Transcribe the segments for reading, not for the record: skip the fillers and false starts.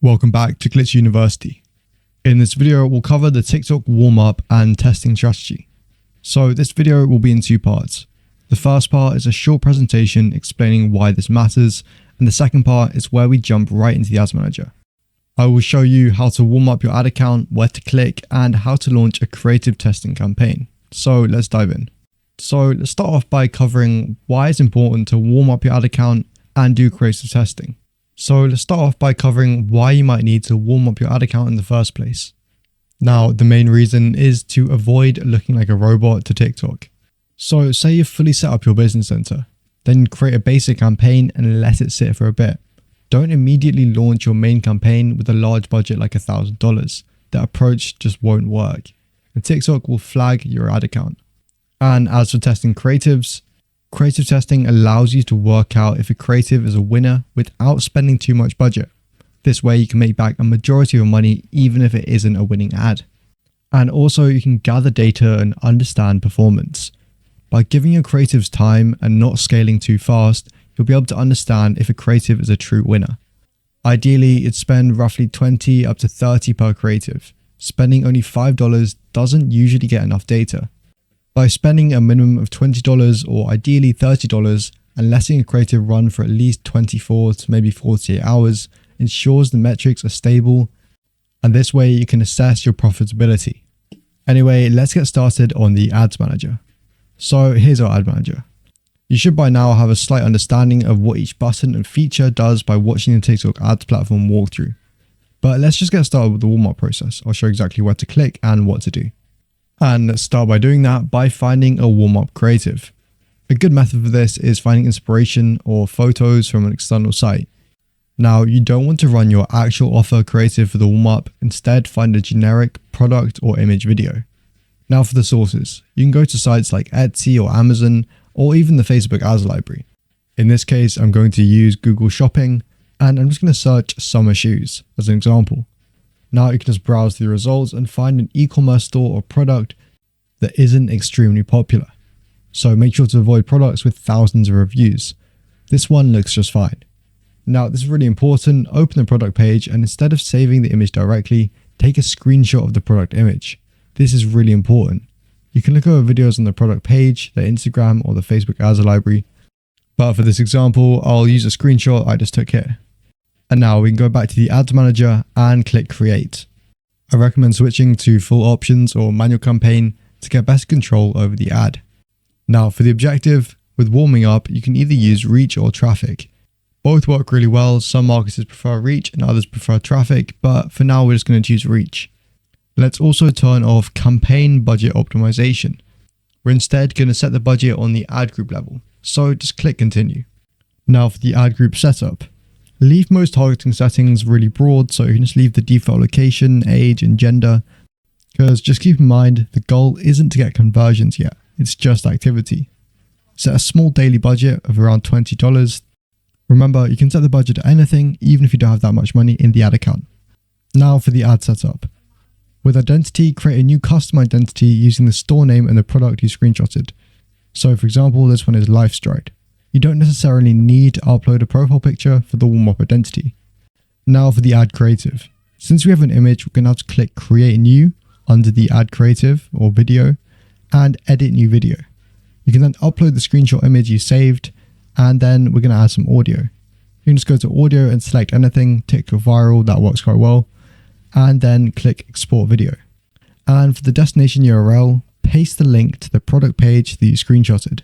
Welcome back to Glitchy University. In this video, we'll cover the TikTok warm-up and testing strategy. So this video will be in two parts. The first part is a short presentation explaining why this matters, and the second part is where we jump right into the ads manager. I will show you how to warm up your ad account, where to click, and how to launch a creative testing campaign. So let's dive in. So let's start off by covering why it's important to warm up your ad account and do creative testing. So let's start off by covering why you might need to warm up your ad account in the first place. Now, the main reason is to avoid looking like a robot to TikTok. So say you've fully set up your business center, then create a basic campaign and let it sit for a bit. Don't immediately launch your main campaign with a large budget like $1,000. That approach just won't work, and TikTok will flag your ad account. And as for testing creatives, creative testing allows you to work out if a creative is a winner without spending too much budget. This way you can make back a majority of your money even if it isn't a winning ad. And also you can gather data and understand performance. By giving your creatives time and not scaling too fast, you'll be able to understand if a creative is a true winner. Ideally, you'd spend roughly $20 up to $30 per creative. Spending only $5 doesn't usually get enough data. By spending a minimum of $20 or ideally $30 and letting a creative run for at least 24 to maybe 48 hours ensures the metrics are stable, and this way you can assess your profitability. Anyway, let's get started on the ads manager. So here's our ad manager. You should by now have a slight understanding of what each button and feature does by watching the TikTok ads platform walkthrough. But let's just get started with the warm-up process. I'll show exactly where to click and what to do. And let's start by doing that by finding a warm-up creative. A good method for this is finding inspiration or photos from an external site. Now, you don't want to run your actual offer creative for the warm-up, instead find a generic product or image video. Now for the sources, you can go to sites like Etsy or Amazon or even the Facebook ads library. In this case, I'm going to use Google Shopping and I'm just going to search summer shoes as an example. Now you can just browse through the results and find an e-commerce store or product that isn't extremely popular. So make sure to avoid products with thousands of reviews. This one looks just fine. Now this is really important. Open the product page and instead of saving the image directly, take a screenshot of the product image. This is really important. You can look over videos on the product page, the Instagram or the Facebook ads library. But for this example, I'll use a screenshot I just took here. And now we can go back to the ads manager and click create. I recommend switching to full options or manual campaign to get better control over the ad. Now for the objective, with warming up, you can either use reach or traffic. Both work really well. Some marketers prefer reach and others prefer traffic, but for now we're just going to choose reach. Let's also turn off campaign budget optimization. We're instead going to set the budget on the ad group level. So just click continue. Now for the ad group setup. Leave most targeting settings really broad, so you can just leave the default location, age and gender, because just keep in mind the goal isn't to get conversions yet, it's just activity. Set a small daily budget of around $20. Remember, you can set the budget to anything even if you don't have that much money in the ad account. Now for the ad setup. With identity, create a new custom identity using the store name and the product you screenshotted. So for example, this one is LifeStride. You don't necessarily need to upload a profile picture for the warm-up identity. Now for the ad creative. Since we have an image, we're going to have to click create new under the ad creative or video and edit new video. You can then upload the screenshot image you saved and then we're going to add some audio. You can just go to audio and select anything, TikTok viral, that works quite well, and then click export video. And for the destination URL, paste the link to the product page that you screenshotted.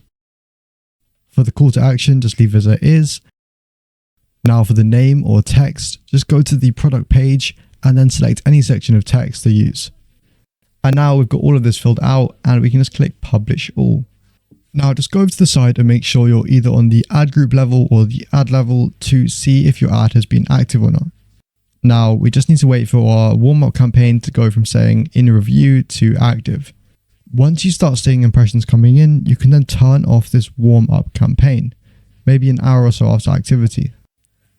For the call to action, just leave as it is. Now for the name or text, just go to the product page and then select any section of text to use. And now we've got all of this filled out and we can just click publish all. Now just go over to the side and make sure you're either on the ad group level or the ad level to see if your ad has been active or not. Now we just need to wait for our warm-up campaign to go from saying in review to active. Once you start seeing impressions coming in, you can then turn off this warm-up campaign, maybe an hour or so after activity.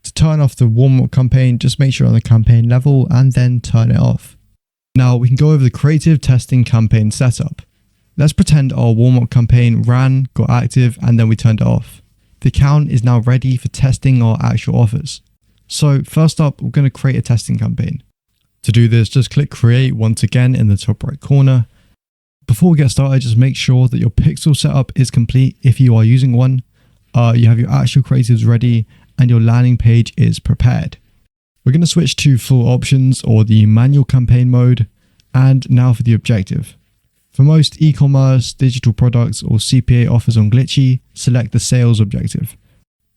To turn off the warm-up campaign, just make sure you're on the campaign level and then turn it off. Now we can go over the creative testing campaign setup. Let's pretend our warm-up campaign ran, got active, and then we turned it off. The account is now ready for testing our actual offers. So first up, we're going to create a testing campaign. To do this, just click create once again in the top right corner. Before we get started, just make sure that your pixel setup is complete if you are using one. You have your actual creatives ready and your landing page is prepared. We're going to switch to full options or the manual campaign mode. And now for the objective. For most e-commerce, digital products or CPA offers on Glitchy, select the sales objective.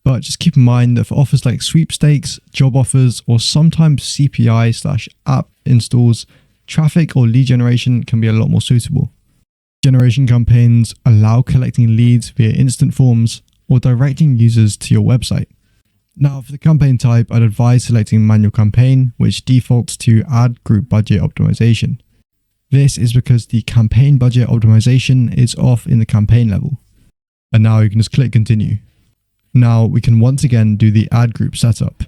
But just keep in mind that for offers like sweepstakes, job offers, or sometimes CPI/app installs, traffic or lead generation can be a lot more suitable. Generation campaigns allow collecting leads via instant forms or directing users to your website. Now for the campaign type, I'd advise selecting manual campaign, which defaults to ad group budget optimization. This is because the campaign budget optimization is off in the campaign level. And now you can just click continue. Now we can once again do the ad group setup.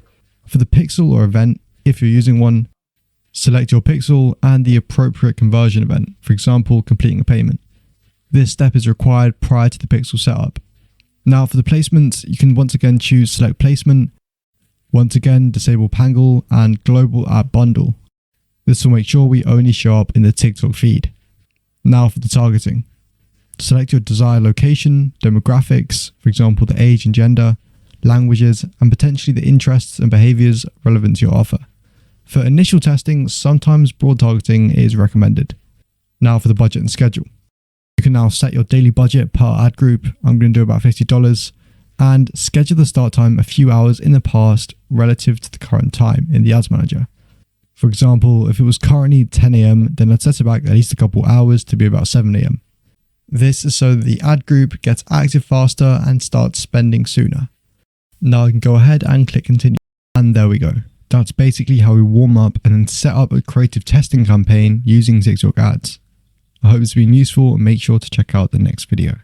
For the pixel or event, if you're using one, select your pixel and the appropriate conversion event, for example, completing a payment. This step is required prior to the pixel setup. Now for the placements, you can once again choose select placement, once again disable Pangle and global ad bundle. This will make sure we only show up in the TikTok feed. Now for the targeting. Select your desired location, demographics, for example the age and gender, languages, and potentially the interests and behaviors relevant to your offer. For initial testing, sometimes broad targeting is recommended. Now for the budget and schedule. You can now set your daily budget per ad group. I'm going to do about $50 and schedule the start time a few hours in the past relative to the current time in the ads manager. For example, if it was currently 10 AM, then I'd set it back at least a couple hours to be about 7 AM. This is so that the ad group gets active faster and starts spending sooner. Now I can go ahead and click continue. And there we go. That's basically how we warm up and then set up a creative testing campaign using TikTok ads. I hope it's been useful and make sure to check out the next video.